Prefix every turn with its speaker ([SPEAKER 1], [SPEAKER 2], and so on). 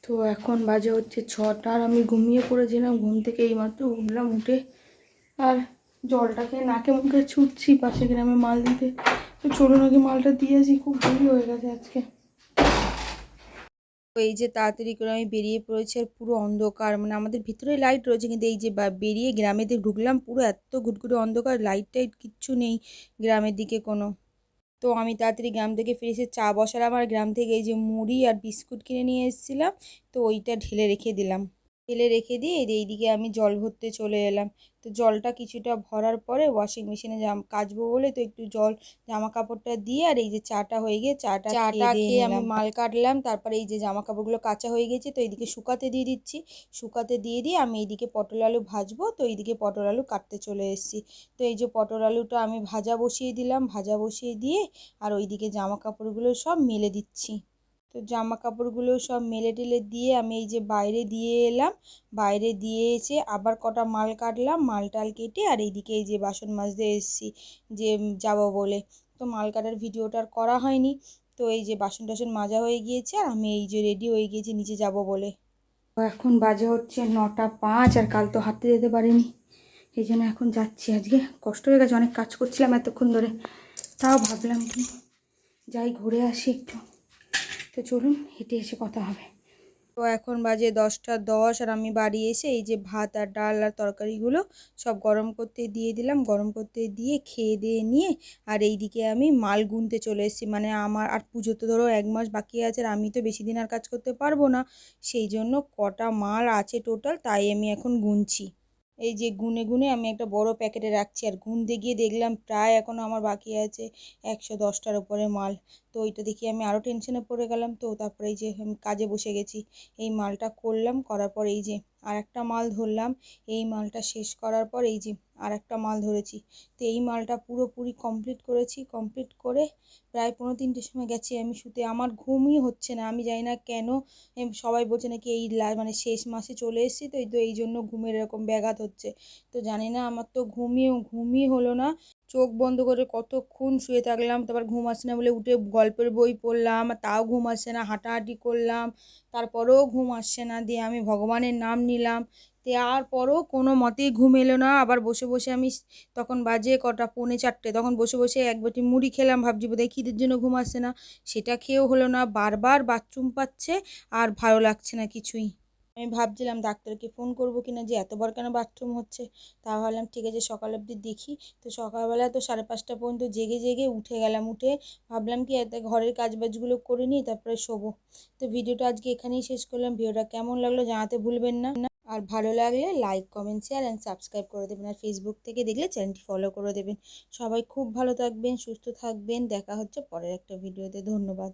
[SPEAKER 1] তো এখন বাজে হচ্ছে 6টা আর আমি ঘুমিয়ে পড়েছিলাম। ঘুম থেকে এইমাত্র উঠলাম, উঠে আর জলটাকে নাকে মুখে ছুটছি পাশে গ্রামে মাল দিতে। তো চলুন আগে মালটা দিয়ে আসি, খুব দেরি হয়ে গেছে আজকে। তো এই যে তাড়াতাড়ি করে আমি বেরিয়ে পড়েছি, আর পুরো অন্ধকার, মানে আমাদের ভিতরে লাইট রয়েছে কিন্তু এই যে বেরিয়ে গ্রামেতে ঢুকলাম পুরো এত ঘুটঘুটে অন্ধকার, লাইট টাইট কিচ্ছু নেই গ্রামের দিকে কোনো। তো আমি তাড়াতাড়ি গ্রাম থেকে ফিরে এসে চা বসালাম, আর গ্রাম থেকে এই যে মুড়ি আর বিস্কুট কিনে নিয়ে এসেছিলাম, তো ওইটা ঢেলে রেখে দিলাম। ঢেলে রেখে দিয়ে এইদিকে আমি জল ভরতে চলে এলাম। তো জলটা কিছুটা ভরার পরে ওয়াশিং মেশিনে কাচবো বলে তো একটু জল জামা কাপড়টা দিয়ে, আর এই যে চাটা হয়ে গিয়ে চাটা খেয়ে আমি মাল কাটলাম। তারপরে এই যে জামা কাপড়গুলো কাচা হয়ে গেছে, তো এইদিকে শুকাতে দিয়ে দিচ্ছি। শুকাতে দিয়ে দিয়ে আমি এইদিকে পটল আলু ভাজবো, তো এইদিকে পটল আলু কাটতে চলে এসেছি। তো এই যে পটল আলুটা আমি ভাজা বসিয়ে দিলাম, ভাজা বসিয়ে দিয়ে আর ওইদিকে জামা কাপড়গুলো সব মেলে দিচ্ছি। তো জামা কাপড়গুলো সব মেলে টেলে দিয়ে আমি এই যে বাইরে দিয়ে এলাম। বাইরে দিয়ে এসে আবার কটা মাল কাটলাম, মাল টাল কেটে আর এইদিকে এই যে বাসন মাজতে এসেছি যে যাব বলে। তো মাল কাটার ভিডিওটা আর করা হয়নি। তো এই যে বাসন টাসন মাজা হয়ে গিয়েছে আর আমি এই যে রেডি হয়ে গিয়েছি নিচে যাব বলে। তো এখন বাজে হচ্ছে 9টা 5, আর কাল তো হাঁটতে যেতে পারিনি, এই জন্য এখন যাচ্ছি। আজকে কষ্ট হয়ে গেছে, অনেক কাজ করছিলাম এতক্ষণ ধরে, তাও ভাবলাম কি যাই ঘুরে আসি একটু। তো চলুন হেঁটে এসে কথা হবে। তো এখন বাজে 10টা 10, আর আমি বাড়ি এসে এই যে ভাত আর ডাল আর তরকারিগুলো সব গরম করতে দিয়ে দিলাম। গরম করতে দিয়ে খেয়ে দিয়ে নিয়ে আর এইদিকে আমি মাল গুনতে চলে এসেছি। মানে আমার আর পুজো তো ধরো 1 মাস বাকি আছে, আর আমি তো বেশি দিন আর কাজ করতে পারবো না, সেই জন্য কটা মাল আছে টোটাল তাই আমি এখন গুনছি। এই যে গুনে গুনে আমি একটা বড় প্যাকেটে রাখছি, আর গুনতে গিয়ে দেখলাম প্রায় এখনও আমার বাকি আছে 110টার উপরে মাল। তো ওইটা দেখি আমি আরও টেনশনে পড়ে গেলাম। তো তারপরে এই যে আমি কাজে বসে গেছি, এই মালটা করলাম, করার পর এই যে আর একটা মাল ধরলাম। এই মালটা শেষ করার পর এই যে আর একটা মাল ধরেছি। তো এই মালটা পুরোপুরি কমপ্লিট করেছি। কমপ্লিট করে প্রায় 2:45-টের সময় গেছি আমি শুতে। আমার ঘুমই হচ্ছে না, আমি জানি না কেন। সবাই বলছে নাকি এই মানে শেষ মাসে চলে এসেছি তো এই জন্য ঘুমের এরকম ব্যাঘাত হচ্ছে। তো জানি না, আমার তো ঘুমই হলো না। চোখ বন্ধ করে কতক্ষণ শুয়ে থাকলাম, তারপর ঘুম আসছে না বলে উঠে গল্পের বই পড়লাম, তাও ঘুম আসছে না। হাঁটাহাঁটি করলাম, তারপরেও ঘুম আসছে না। দিয়ে আমি ভগবানের নাম নিলাম, দেওয়ার পরও কোনো মতেই ঘুম এলো না। আবার বসে বসে আমি তখন বাজে কটা 3:45, তখন বসে বসে এক বাটি মুড়ি খেলাম, ভাবছি বোধহয় খিদের জন্য ঘুম আসছে না। সেটা খেয়েও হলো না, বারবার বাথরুম পাচ্ছে আর ভালো লাগছে না কিছুই। আমি ভাবছিলাম ডাক্তারকে ফোন করবো কিনা যে এতবার কেন বাথরুম হচ্ছে। তা ভাবলাম ঠিক আছে সকাল অবধি দেখি। তো সকালবেলা তো 5:30টা পর্যন্ত জেগে জেগে উঠে গেলাম। উঠে ভাবলাম কি এত ঘরের কাজবাজগুলো করে নিই, তারপরে শোবো। তো ভিডিওটা আজকে এখানেই শেষ করলাম। ভিডিওটা কেমন লাগলো জানাতে ভুলবেন না, আর ভালো লাগলে like comment share and subscribe করে দেবেন, আর ফেসবুক থেকে দেখলে চ্যানেলটি ফলো করে দেবেন। সবাই খুব ভালো থাকবেন, সুস্থ থাকবেন। দেখা হচ্ছে পরের একটা ভিডিওতে। ধন্যবাদ।